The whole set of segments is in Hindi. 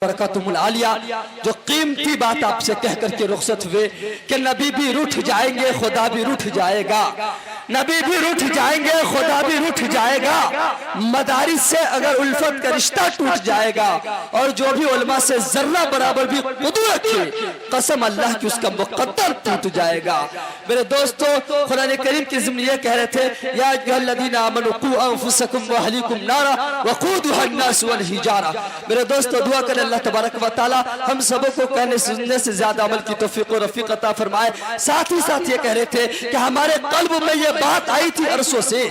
बरकातुहुल आलिया जो कीमती बात आपसे कह करके रुखसत हुए कि नबी भी रूठ जाएंगे, खुदा भी रूठ जाएगा। नबी भी रूठ जाएंगे, खुदा भी रूठ जाएगा। मदारिस से अगर उल्फत का रिश्ता टूट जाएगा और जो भी उलमा से जर्रा बराबर भी खुद रखे, कसम अल्लाह की उसका मुकद्दर टूट जाएगा। मेरे दोस्तों, कुरान करीम के ज़िम्न ये कह रहे थे, या अय्युहल्लज़ीना आमनू क़ू अनफुसकुम व अहलीकुम नारा वक़ूदुहा अन्नास वल हिजारा। मेरे दोस्तों, दुआ करें अल्लाह तबारक व तआला हम सबों को कहने सुनने से ज्यादा अमल की तौफीक और रफीक अता फरमाए। साथ ही साथ ये कह रहे थे कि हमारे कल्ब में ये बात आई थी अरसों से,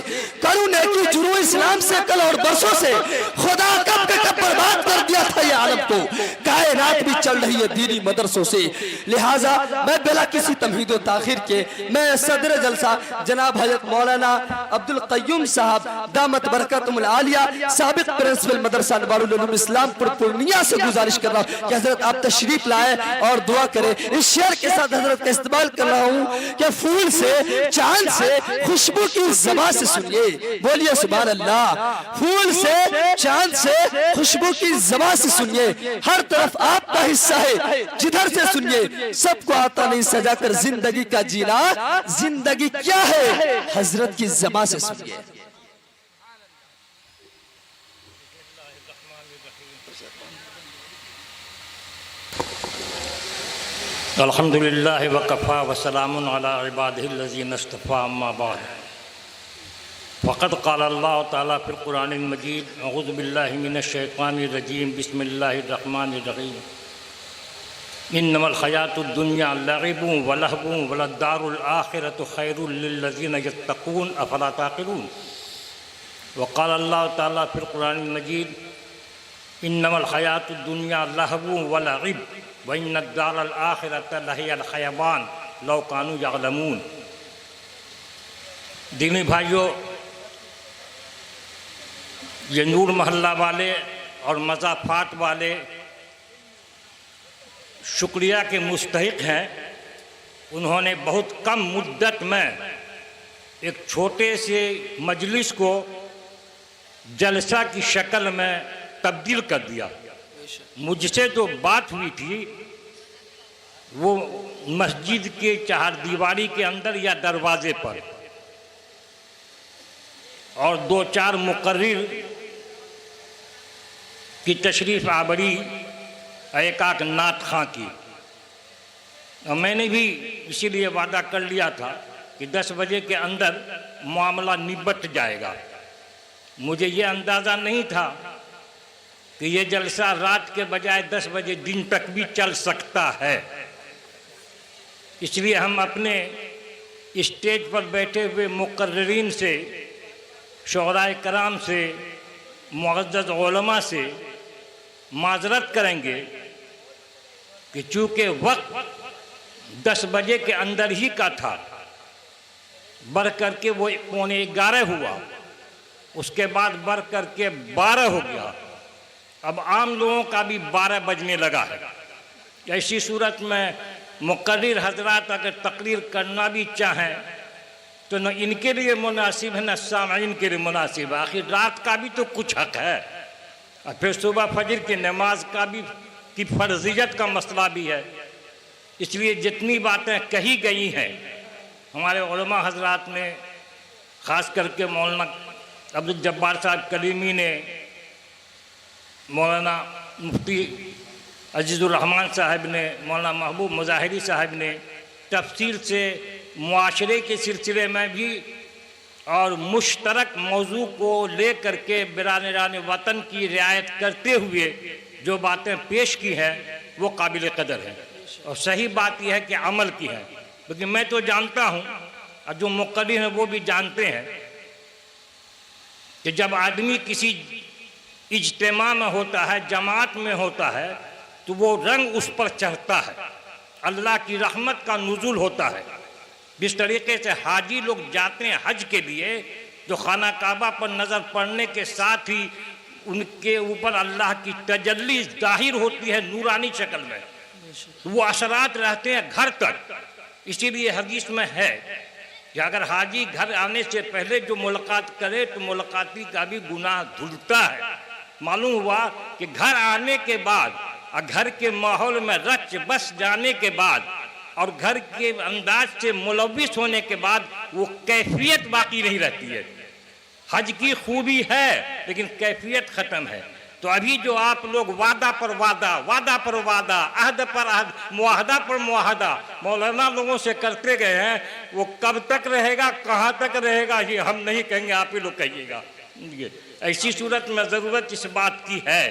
करूँ नेकी जुरू इस्लाम से कल और बरसों से, खुदा कब के कब बर्बाद कर दिया था ये आलम को, कायनात भी चल रही है दीनी मदरसों से। लिहाजा मैं बिला किसी तमहीद व ताखिर के मैं सदर जलसा जनाब हज़रत मौलाना अब्दुल क़य्यूम साहब दामत बरकतुहुल आलिया साबिक प्रिंसिपल मदरसा अनवारुल उलूम इस्लामपुर पूर्णिया से गुजारिश कर रहा हूँ कि हजरत आप तशरीफ लाए और दुआ करें। इस शेर के साथ हजरत का इस्तेमाल कर रहा हूँ कि फूल से, चांद से, खुशबू की ज़बान से सुनिए, बोलिए सुभान अल्लाह। फूल से, चांद से, खुशबू की ज़बान से सुनिए, हर तरफ आपका हिस्सा है, जिधर से सुनिए। सबको आता नहीं सजाकर जिंदगी का जीना, जिंदगी क्या है हजरत की ज़बान से सुनिए। अल्हम्दुलिल्लाह वकफ़ा वसलामुन अला इबादिहिल्लज़ीना इस्तफ़ा अम्मा बाद फ़क़द क़ाल अल्लाह ताला फ़िल क़ुरानिल मजीद अऊज़ु बिल्लाहि मिनश शैतानिर रजीम बिस्मिल्लाहिर रहमानिर रहीम इन्नमल हयातुद दुन्या लइबुन व लहवुन व लद्दारुल आखिरतु खैरुल लिल्लज़ीना यत्तक़ून अफ़ला ताक़िलून व क़ाल अल्लाह ताला फ़िल क़ुरानिल मजीद इन्नमल हयातुद दुन्या लहवुन व लइब व इन्नद्दारल आखिरत लहियल खयबान लौ कानू यअलमून। दीनी भाइयों, ये नूर महल्ला वाले और मज़ाफ़ात वाले शुक्रिया के मुस्तहिक़ हैं। उन्होंने बहुत कम मुद्दत में एक छोटे से मजलिस को जलसा की शक्ल में तब्दील कर दिया। मुझसे जो बात हुई थी वो मस्जिद के चहारदीवारी के अंदर या दरवाजे पर, और दो चार मुकर्रिर की तशरीफ़ आवरी एक आक नात खां की। और मैंने भी इसीलिए वादा कर लिया था कि 10 बजे के अंदर मामला निबट जाएगा। मुझे ये अंदाज़ा नहीं था कि ये जलसा रात के बजाय 10 बजे दिन तक भी चल सकता है। इसलिए हम अपने स्टेज पर बैठे हुए मुकर्रिरीन से, शुअराए कराम से, मुअज़्ज़ज़ उलमा से माज़रत करेंगे कि चूँकि वक्त 10 बजे के अंदर ही का था, बढ़ करके वो 11:15 हुआ, उसके बाद बढ़ करके 12 हो गया, अब आम लोगों का भी 12 बजने लगा है। ऐसी सूरत में मुकर्रिर हजरात अगर तकरीर करना भी चाहें तो न इनके लिए मुनासिब है न सामईन के लिए मुनासिब है। आखिर रात का भी तो कुछ हक है, और फिर सुबह फजर की नमाज का भी की फर्जियत का मसला भी है। इसलिए जितनी बातें कही गई हैं हमारे उलमा हजरात ने, ख़ास करके मौलाना अब्दुल जब्बार साहब कलीमी ने, मौलाना मुफ्ती अजीज़ुर रहमान साहब ने, मौलाना महबूब मुज़ाहिरी साहब ने तफसील से मुआशरे के सिलसिले में भी और मुश्तरक मौजू को ले करके बिरान वतन की रियायत करते हुए जो बातें पेश की हैं वो काबिल कदर हैं। और सही बात यह है कि अमल की है। क्योंकि मैं तो जानता हूँ और जो मुक़र्रिर हैं वो भी जानते हैं कि जब आदमी किसी इज्तिमा में होता है, जमात में होता है, तो वो रंग उस पर चढ़ता है, अल्लाह की रहमत का नुज़ूल होता है। जिस तरीके से हाजी लोग जाते हैं हज के लिए, जो खाना काबा पर नज़र पड़ने के साथ ही उनके ऊपर अल्लाह की तजल्ली ज़ाहिर होती है नूरानी शक्ल में, वो असरात रहते हैं घर तक। इसीलिए हदीस में है कि अगर हाजी घर आने से पहले जो मुलाकात करे तो मुलाकाती का भी गुनाह धुलता है। मालूम हुआ कि घर आने के बाद और घर के माहौल में रच बस जाने के बाद और घर के अंदाज से मुलविस होने के बाद वो कैफियत बाकी नहीं रहती है। हज की खूबी है लेकिन कैफियत ख़त्म है। तो अभी जो आप लोग वादा पर वादा, वादा पर वादा, अहद पर अहद, मुआहदा पर मुआहदा मौलाना लोगों से करते गए हैं, वो कब तक रहेगा, कहाँ तक रहेगा, ये हम नहीं कहेंगे, आप ही लोग कहिएगा। ऐसी सूरत में ज़रूरत इस बात की है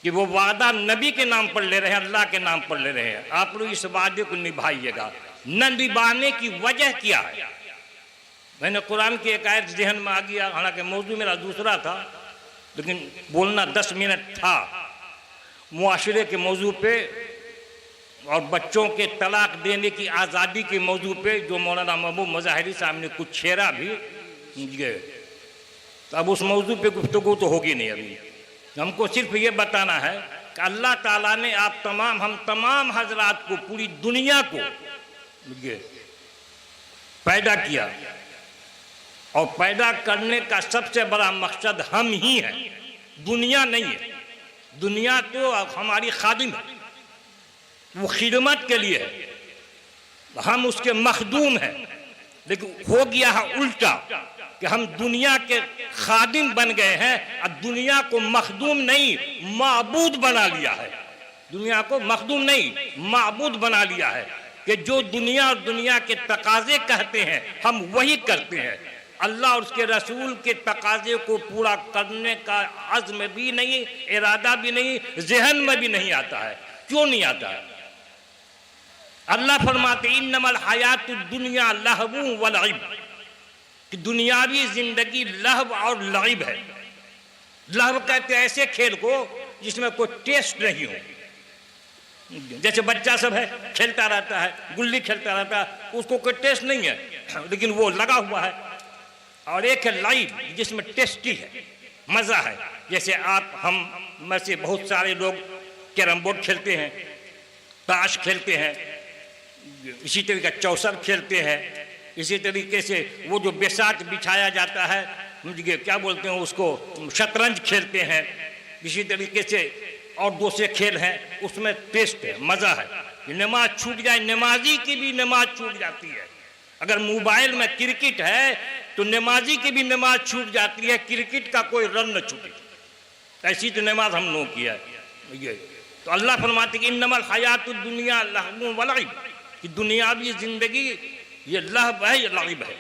कि वो वादा नबी के नाम पर ले रहे हैं, अल्लाह के नाम पर ले रहे हैं, आप लोग इस वादे को निभाइएगा। न निभाने की वजह क्या है? मैंने कुरान की एक आयत जहन में आ गया, हालांकि मौजू मेरा दूसरा था लेकिन बोलना 10 मिनट था। मुआशरे के मौजू पे और बच्चों के तलाक देने की आज़ादी के मौजू पे जो मौलाना महबूब मुजाहिरी साहब ने कुछ छेड़ा भी, तो अब उस मौजू पे गुफ्तगू तो होगी नहीं। अभी हमको सिर्फ ये बताना है कि अल्लाह ताला ने हम तमाम हजरात को, पूरी दुनिया को पैदा किया और पैदा करने का सबसे बड़ा मकसद हम ही हैं, दुनिया नहीं है। दुनिया तो हमारी खादिम है, वो खिदमत के लिए है, हम उसके मखदूम हैं। लेकिन हो गया है उल्टा कि हम दुनिया के खादिम बन गए हैं और दुनिया को मखदूम नहीं माबूद बना लिया है। दुनिया को मखदूम नहीं माबूद बना लिया है कि जो दुनिया और दुनिया के तकाजे कहते हैं हम वही करते हैं। अल्लाह और उसके रसूल के तकाजे को पूरा करने का अज़्म भी नहीं, इरादा भी नहीं, ज़हन में भी नहीं आता है। क्यों नहीं आता है? अल्लाह फरमाते इन्नमल हयातुद दुनिया लहवु व लइब, कि दुनियावी जिंदगी लहव और लइब है। लहव कहते हैं ऐसे खेल को जिसमें कोई टेस्ट नहीं हो। जैसे बच्चा सब है, खेलता रहता है, गुल्ली खेलता रहता है, उसको कोई टेस्ट नहीं है लेकिन वो लगा हुआ है। और एक है लाइव जिसमें टेस्टी है, मज़ा है। जैसे हम में से बहुत सारे लोग कैरम बोर्ड खेलते हैं, ताश खेलते हैं, इसी तरीके चौसर खेलते हैं, इसी तरीके से वो जो बेसात बिछाया जाता है, क्या बोलते हैं उसको, शतरंज खेलते हैं। इसी तरीके से और दूसरे खेल हैं, उसमें टेस्ट है, मज़ा है। नमाज छूट जाए, नमाजी की भी नमाज छूट जाती है। अगर मोबाइल में क्रिकेट है तो नमाजी की भी नमाज छूट जाती है, क्रिकेट का कोई रन न छूटे। ऐसी तो नमाज हम लोगों की है। ये तो अल्लाह फरमाते कि इन्नमल हयातुद दुनिया लहवु व लइब, कि दुनियावी जिंदगी ये लहव है, ये लइब है।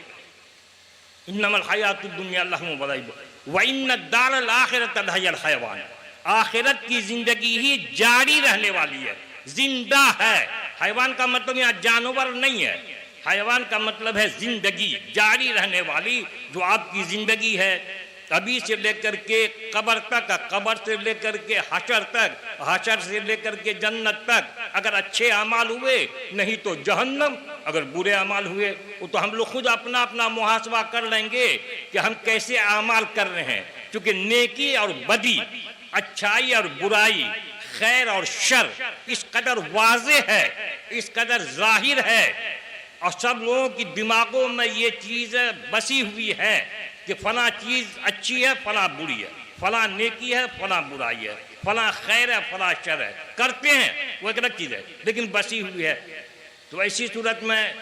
इन्नमल हयातुद दुनिया लहवु व लइब व इन्न दारल आखिरत लहियल हयवान, आखिरत की जिंदगी ही जारी रहने वाली है, जिंदा है। हैवान का मतलब यहाँ जानवर नहीं है, हैवान का मतलब है जिंदगी जारी रहने वाली। जो आपकी जिंदगी है अभी से लेकर के कब्र तक, कब्र से लेकर के हशर तक, हशर से लेकर के जन्नत तक, अगर अच्छे अमाल हुए नहीं तो जहन्नम, अगर बुरे अमाल हुए वो तो हम लोग खुद अपना अपना मुहासबा कर लेंगे कि हम कैसे अमाल कर रहे हैं। क्योंकि नेकी और बदी, अच्छाई और बुराई, खैर और शर इस कदर वाज़े है, इस कदर जाहिर है और सब लोगों की दिमागों में ये चीज़ बसी हुई है कि फला चीज़ अच्छी है, फला बुरी है, फला नेकी है, फला बुराई है, फला खैर है, फला शर है। करते हैं वो एक अलग चीज़ है लेकिन बसी हुई है। तो ऐसी सूरत में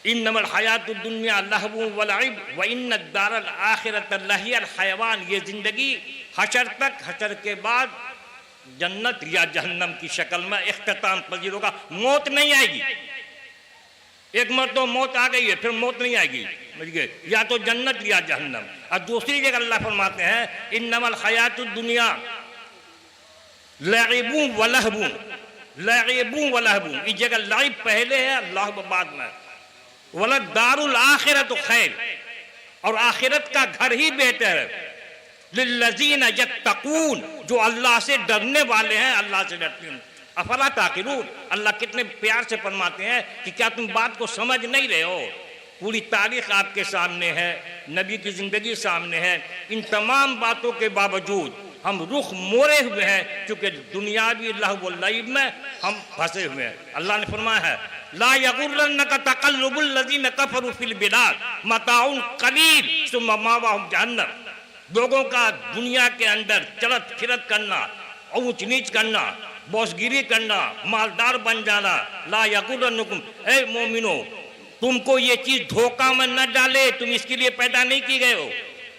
इन्नमल हयातुद दुनिया लहवु व लइब व इन्न दारल आखिरत लहियल हयवान, ये ज़िंदगी हशर तक, हशर के बाद जन्नत या जहन्नम की शक्ल में इख्तिताम पजीर होगा। मौत नहीं आएगी, एक मरतबा मौत आ गई है फिर मौत नहीं आएगी, या तो जन्नत या जहन्नम। और दूसरी जगह अल्लाह फरमाते हैं इन्नमल हयातुद दुनिया लइबु व लहवु, लइबु व लहवु, इस जगह लाइब पहले है, लहव बाद में। वला दारुल आखिरत खैर, और आखिरत का घर ही बेहतर है लिल्लज़ीना यत्तकून, जो अल्लाह से डरने वाले हैं, अल्लाह से डरते हैं। अफला ताक़िलून, अल्लाह कितने प्यार से फरमाते हैं कि क्या तुम बात को समझ नहीं रहे हो। पूरी तारीख आपके सामने है, नबी की ज़िंदगी सामने है, इन तमाम बातों के बावजूद हम रुख मोड़े हुए हैं क्योंकि दुनियावी लहव व लइब में हम फंसे हुए हैं। अल्लाह ने फरमाया है ला यगुर्रन्नका तक़ल्लुबुल लज़ीना कफ़रू फ़िल बिलाद मताउन क़लील सुम्मा मावाहुम जहन्नम, लोगों का दुनिया के अंदर चलत फिरत करना ऊंच नीच करना, बॉसगिरी करना, मालदार बन जाना। ला यगुरन्नुकुम, ए मोमिनो, तुमको ये चीज धोखा में न डाले, तुम इसके लिए पैदा नहीं की गए हो,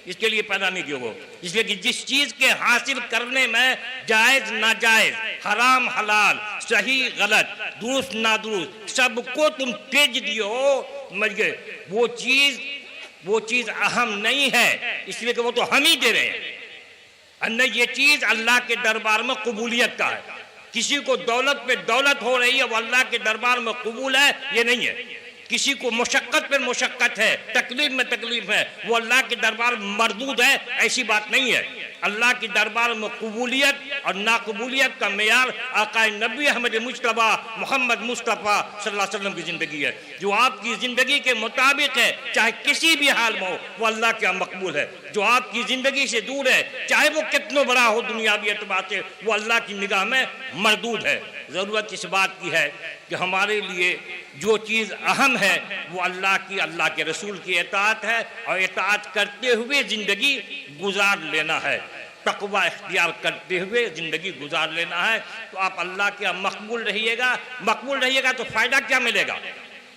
इसके लिए पैदा नहीं किए हो। इसलिए कि जिस चीज के हासिल करने में जायज नाजायज, हराम हलाल, सही गलत, दुरुस्त नादुरुस्त, सबको तुम तेज दियो, समझ गए, वो चीज अहम नहीं है, इसलिए कि वो तो हम ही दे रहे हैं। अन्य ये चीज अल्लाह के दरबार में कबूलियत का है। किसी को दौलत पे दौलत हो रही है, वो अल्लाह के दरबार में कबूल है, ये नहीं है। किसी को मुशक्कत पर मुशक्कत है, तकलीफ में तकलीफ है, वो अल्लाह के दरबार में मरदूद है, ऐसी बात नहीं है। अल्लाह के दरबार में कबूलियत और नाकबूलियत का मेयार आका नबी अहमद मुस्तफ़ा मोहम्मद मुस्तफ़ा सल्लल्लाहु अलैहि वसल्लम की ज़िंदगी है। जो आपकी ज़िंदगी के मुताबिक है, चाहे किसी भी हाल में हो, वो अल्लाह के यहाँ मकबूल है। जो आपकी ज़िंदगी से दूर है, चाहे वो कितना बड़ा हो दुनियावी एतबार से, वो अल्लाह की निगाह में मरदूद है। ज़रूरत इस बात की है कि हमारे लिए जो चीज़ अहम है वो अल्लाह की, अल्लाह के रसूल की इताअत है, और इताअत करते हुए ज़िंदगी गुजार लेना है, तकवा इख्तियार करते हुए ज़िंदगी गुजार लेना है। तो आप अल्लाह के मकबूल रहिएगा। मकबूल रहिएगा तो फ़ायदा क्या मिलेगा?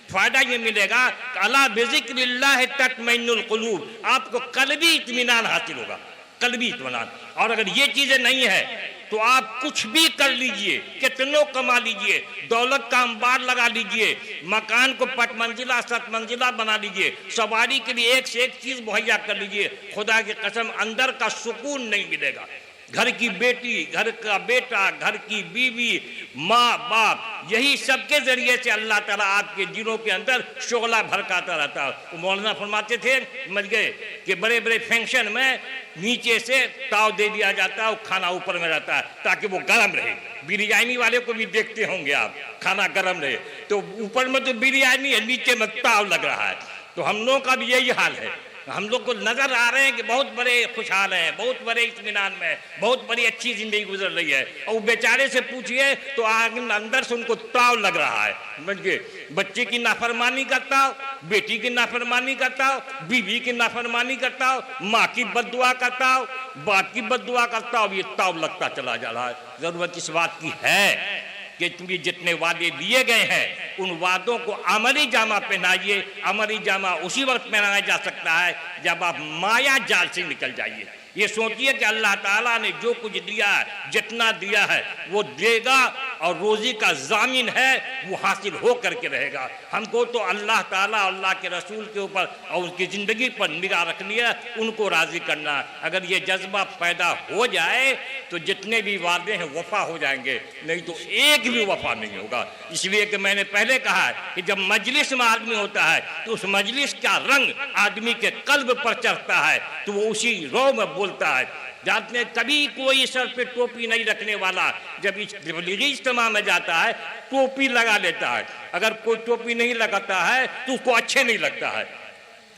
फ़ायदा ये मिलेगा कि अला बिज़िक्रिल्लाह तत्मइन्नुल क़ुलूब, आपको कल्बी इत्मीनान हासिल होगा, कल्बी इत्मीनान। और अगर ये चीज़ें नहीं है तो आप कुछ भी कर लीजिए, कितनों कमा लीजिए, दौलत का अंबार लगा लीजिए, मकान को 5 मंजिला 7 मंजिला बना लीजिए, सवारी के लिए एक से एक चीज़ मुहैया कर लीजिए, खुदा की कसम अंदर का सुकून नहीं मिलेगा। घर की बेटी, घर का बेटा, घर की बीवी, माँ बाप, यही सबके जरिए से अल्लाह ताला आपके दिलों के अंदर शोला भड़काता रहता है। तो मौलाना फरमाते थे, समझ गए, कि बड़े बड़े फंक्शन में नीचे से ताव दे दिया जाता है और खाना ऊपर में रहता है ताकि वो गर्म रहे। बिरयानी वाले को भी देखते होंगे आप, खाना गर्म रहे, तो ऊपर में तो बिरयानी है, नीचे में ताव लग रहा है। तो हम लोगों का भी यही हाल है। हम लोग को नजर आ रहे हैं कि बहुत बड़े खुशहाल हैं, बहुत बड़े इत्मीनान में, बहुत बड़ी अच्छी जिंदगी गुजर रही है, और वो बेचारे से पूछिए तो अंदर से उनको ताव लग रहा है। समझ गए, बच्चे की नाफरमानी करता हो, बेटी की नाफरमानी करता हो, बीवी की नाफरमानी करता हो, माँ की बद्दुआ करता हो, बाप की बद्दुआ करता हो, ये ताव लगता चला जा रहा है। जरूरत इस बात की है कि तुम्हें जितने वादे दिए गए हैं उन वादों को अमली जामा पहनाइए। अमली जामा उसी वक्त पहनाया जा सकता है जब आप माया जाल से निकल जाइए। ये सोचिए कि अल्लाह ताला ने जो कुछ दिया है, जितना दिया है वो देगा, और रोजी का जामिन है, वो हासिल हो करके रहेगा। हमको तो अल्लाह ताला, अल्लाह के रसूल के ऊपर और उसकी ज़िंदगी पर निगाह रखनी है, उनको राज़ी करना। अगर ये जज्बा पैदा हो जाए तो जितने भी वादे हैं वफा हो जाएंगे, नहीं तो एक भी वफा नहीं होगा। इसलिए कि मैंने पहले कहा है कि जब मजलिस में आदमी होता है तो उस मजलिस का रंग आदमी के कल्ब पर चढ़ता है, तो वो उसी रो में बोलता है। जाते कभी कोई सर पे टोपी नहीं रखने वाला जब इज्तिमा में जाता है टोपी लगा लेता है। अगर कोई टोपी नहीं लगाता है तो उसको अच्छे नहीं लगता है।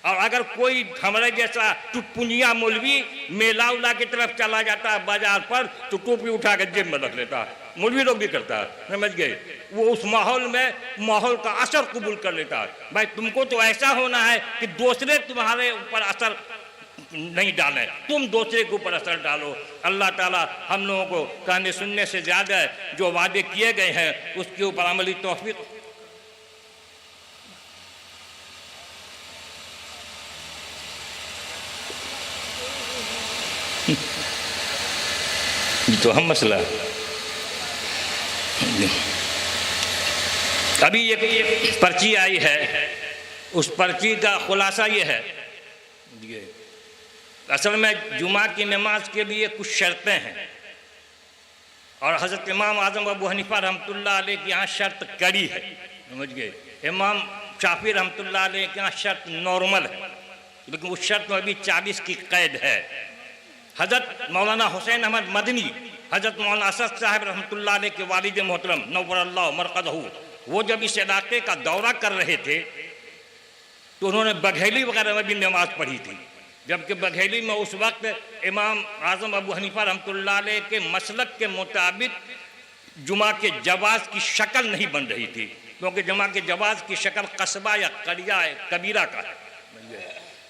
और अगर कोई हमारे जैसा टुटपुंजिया मौलवी मेला उला की तरफ चला जाता है बाजार पर, तो टोपी उठा कर जेब में रख लेता है। मौलवी लोग भी करता है, समझ गए, वो उस माहौल में माहौल का असर कबूल कर लेता है। भाई तुमको तो ऐसा होना है कि दूसरे तुम्हारे ऊपर असर नहीं डालें, तुम दूसरे के ऊपर असर डालो। अल्लाह ताला हम लोगों को कहने सुनने से ज़्यादा जो वादे किए गए हैं उसके ऊपर अमली तौफीक तो हम मसला अभी ये पर्ची आई है, उस पर्ची का खुलासा ये है, असल में जुमा की नमाज के लिए कुछ शर्तें हैं, और हज़रत इमाम आज़म अबू हनीफा रहमतुल्लाह अलैह की यहाँ शर्त कड़ी है, समझ गए। इमाम शाफी रहमतुल्लाह अलैह के यहाँ शर्त नॉर्मल है, लेकिन उस शर्त में अभी 40 की कैद है। हज़रत मौलाना हुसैन अहमद मदनी, हज़रत मौलाना असद साहब रहमतुल्लाह अलैह के वालिद मोहतरम नव्वरल्लाहु मरक़दहू, वो जब इस इलाके का दौरा कर रहे थे तो उन्होंने बघेली वगैरह में भी नमाज पढ़ी थी, जबकि बघेली में उस वक्त इमाम आज़म अबू हनीफा रहमतुल्लाह अलैह के मसलक के मुताबिक जुमा के जवाज़ की शक्ल नहीं बन रही थी, क्योंकि जुमा के जवाज़ की शक्ल कस्बा या करिया कबीरा का है।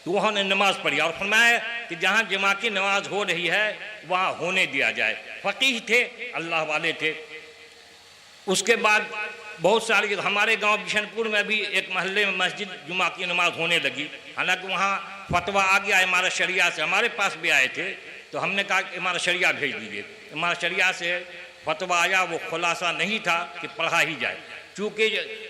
तो उन्होंने नमाज पढ़ी और फरमाया कि जहाँ जमा की नमाज हो रही है वहाँ होने दिया जाए। फ़कीह थे, अल्लाह वाले थे। उसके बाद बहुत सारी हमारे गांव बिशनपुर में भी एक महल्ले में मस्जिद जुमा की नमाज होने लगी। हालांकि वहाँ फतवा आ गया इमारत शरिया से, हमारे पास भी आए थे, तो हमने कहा कि इमारत शरिया भेज दीजिए। इमारत शरिया से फतवा आया, वो खुलासा नहीं था कि पढ़ा ही जाए, चूँकि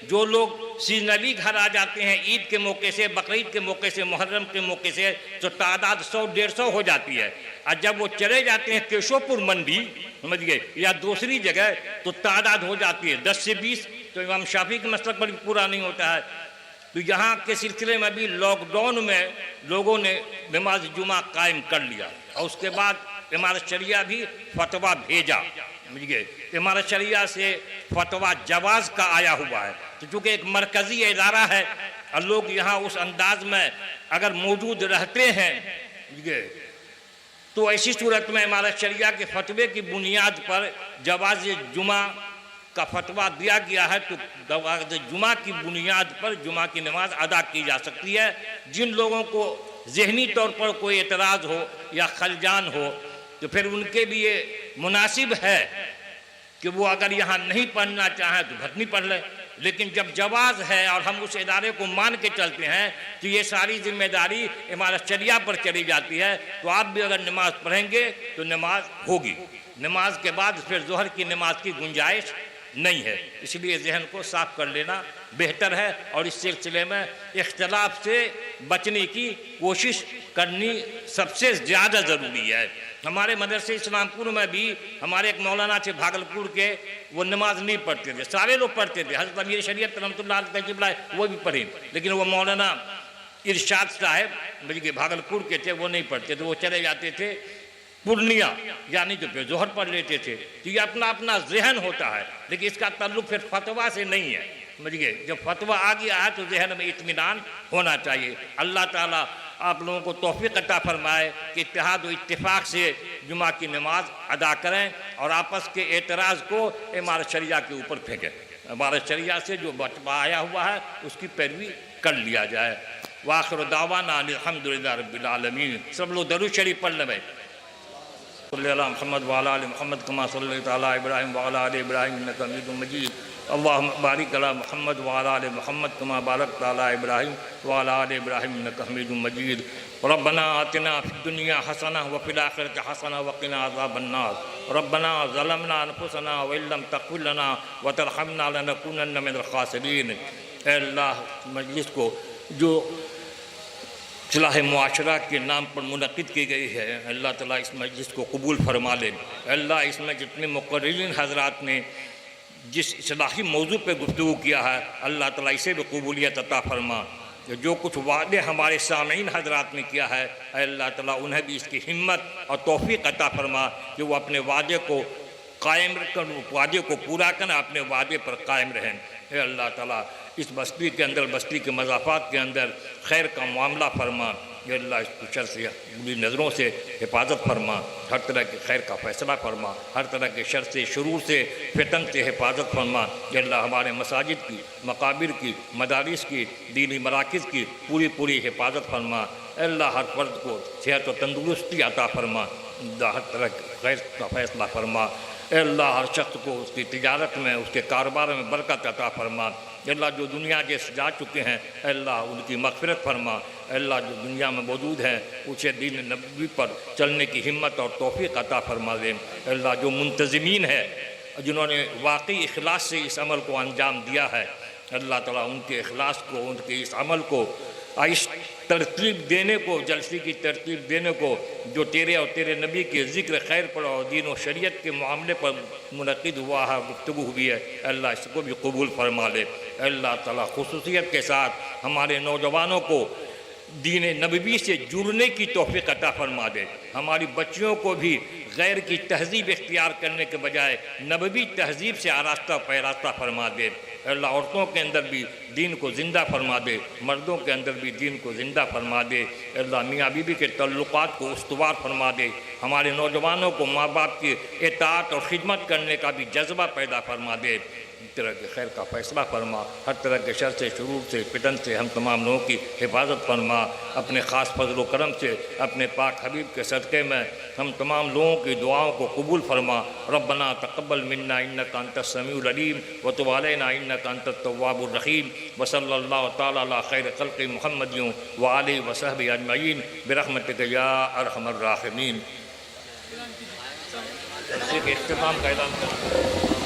जो लोग सीजनली घर आ जाते हैं ईद के मौके से, बकरीद के मौके से, मुहर्रम के मौके से, तो तादाद 100-150 हो जाती है। और जब वो चले जाते हैं केशोपुर मंडी, समझ गए, या दूसरी जगह, तो तादाद हो जाती है 10 से 20। तो इमाम शाफी के मसलक पर भी पूरा नहीं होता है। तो यहाँ के सिलसिले में भी लॉकडाउन में लोगों ने नमाज जुमा कायम कर लिया और उसके बाद इमारत शरिया भी फतवा भेजा, समझ गए। इमारत शरिया से फतवा जवाज का आया हुआ है। तो चूँकि एक मरकज़ी इदारा है और लोग यहाँ उस अंदाज में अगर मौजूद रहते हैं, समझ गए, तो ऐसी सूरत में इमारत शरिया के फतवे की बुनियाद पर जवाज जुमा का फतवा दिया गया है। तो जवाज जुमा की बुनियाद पर जुमा की नमाज अदा की जा सकती है। जिन लोगों को ज़हनी तौर पर कोई एतराज़ हो या खलजान हो, तो फिर उनके लिए मुनासिब है कि वो अगर यहाँ नहीं पढ़ना चाहें तो घर नहीं पढ़ लें। लेकिन जब जवाज़ है और हम उस इदारे को मान के चलते हैं, तो ये सारी जिम्मेदारी इमारत शरिया पर चली जाती है। तो आप भी अगर नमाज पढ़ेंगे तो नमाज होगी। नमाज के बाद फिर ज़ोहर की नमाज की गुंजाइश नहीं है। इसलिए जहन को साफ कर लेना बेहतर है और इस सिलसिले में इख्तलाफ से बचने की कोशिश करनी सबसे ज़्यादा ज़रूरी है। हमारे मदरसे इस्लामपुर में भी हमारे एक मौलाना थे भागलपुर के, वो नमाज नहीं पढ़ते थे, सारे लोग पढ़ते थे। हज़रत अमीर शरीयत रहमतुल्लाह अलैहि वो भी पढ़े, लेकिन वो मौलाना इरशाद साहब बल्कि भागलपुर के थे, वो नहीं पढ़ते थे, वो चले जाते थे पूर्णिया, यानी तो फिर जोहर पढ़ लेते थे। तो ये अपना अपना जहन होता है, लेकिन इसका ताल्लुक फिर फतवा से नहीं है, समझ गए। जब फतवा आ गया है तो जहन में इत्मीनान होना चाहिए। अल्लाह ताला आप लोगों को तौफीक अता फरमाए कि इत्तेहाद व इत्तिफाक से जुमा की नमाज अदा करें और आपस के एतराज़ को इमारत शरिया के ऊपर फेंकें। इमारत शरिया से जो बचवा आया हुआ है उसकी पैरवी कर लिया जाए। वाखिर दावाना अल्हम्दुलिल्लाह रब्बिल आलमीन। सब लोग दरूद शरीफ पढ़ लें। मोहम्मद वाला मोहम्मद कमा सल्लल्लाहु अलैहि इब्राहिम वाला इब्राहिम इन्नका हमीदुम मजीद। अल्लाहुम्मा बारिक अला मोहम्मद वाला मोहम्मद कमा बारकता अला इब्राहिम वाला इब्राहिम इन्नका हमीदुम मजीद। रब्बना आतिना फिद दुनिया हसना व फिल आखिरति हसना व क़िना अज़ाबन्नार। रब्बना ज़लमना अनफुसना व इल्लम तग़फिर लना व तरहमना लनकुनन्ना मिनल ख़ासिरीन। अल्लाह मजलिस को जो इस्लाह मुआशरा के नाम पर मुनक़िद की गई है, अल्लाह ताला इस मजलिस को कबूल फरमा ले। अल्लाह इसमें जितने मुक़र्रिरीन हज़रात ने जिस इस्लाही मौजू पर गुफ्तगू किया है, अल्लाह ताला इसे भी कबूलियत अता फरमा। जो कुछ वादे हमारे सामीन हज़रात ने किया है, अल्लाह ताला उन्हें भी इसकी हिम्मत और तौफ़ीक़ अता फरमा कि वो अपने वादे को कायम कर, वादे को पूरा करना, अपने वादे पर कायम रहें। अल्लाह ताला इस बस्ती के अंदर, बस्ती के मज़ाफ़ात के अंदर खैर का मामला फरमा। अल्लाह इसको शर से, बुरी नज़रों से हिफाजत फरमा। हर तरह के खैर का फ़ैसला फरमा। हर तरह के शर से, शुरू से, फितन से हिफाजत फरमा। अल्लाह हमारे मसाजिद की, मकाबिर की, मदारिस की, दीनी मराकिज़ की पूरी पूरी हिफाजत फरमा। अल्लाह हर फर्द को सेहत और तंदुरुस्ती अता फरमा। हर तरह के खैर का फ़ैसला फरमा। अल्लाह हर शख्स को उसकी तिजारत में, उसके कारोबार में बरकत अता फरमा। अल्लाह जो दुनिया के जा चुके हैं, अल्लाह उनकी मग़फ़िरत फरमा। अल्लाह जो दुनिया में मौजूद हैं उसे दीन नबवी पर चलने की हिम्मत और तौफ़ीक़ अता फरमा दे। अल्लाह जो मुंतज़िमीन है, जिन्होंने वाकई इखलास से इस अमल को अंजाम दिया है, अल्लाह ताला उनके इखलास को, उनके इस अमल को, इस तरतीब देने को, जलसे की तरतीब देने को जो तेरे और तेरे नबी के ज़िक्र खैर पर और दीन और शरीयत के मामले पर मुनक़िद हुआ है, गुफ्तगू हुई है, अल्लाह इसको भी कबूल फरमा ले। अल्लाह ताला खुसूसियत के साथ हमारे नौजवानों को दीन नबवी से जुड़ने की तौफ़ीक़ अता फरमा दे। हमारी बच्चियों को भी गैर की तहजीब इख्तियार करने के बजाय नबवी तहजीब से आरास्ता पैरास्ता फरमा दे। अल्लाह औरतों के अंदर भी दीन को ज़िंदा फरमा दे, मर्दों के अंदर भी दीन को ज़िंदा फरमा दे। अल्लाह मियाँ बीवी के तल्लुक़ात को उस्तवार फरमा दे। हमारे नौजवानों को माँ बाप की इताअत और खिदमत करने का भी जज्बा पैदा फरमा दे। तरह के खैर का फ़ैसला फरमा, हर तरह के शर से, शुरूर से, फितन से हम तमाम लोगों की हिफाजत फरमा। अपने ख़ास फजल करम से अपने पाक हबीब के सदक़े में हम तमाम लोगों की दुआओं को कबूल फरमा। रब्बना तक़ब्बल मिन्ना इन्नका अंतस समीउल अलीम व तुब अलैना इन्नका अंतत तव्वाबुर रहीम व सल्लल्लाहु तआला अला खैर खल्क़ि मुहम्मदिन व आलिहि व सहबिहि अजमईन बिरहमतिका या अरहमर राहिमीन। इख्तिताम का ऐलान करें।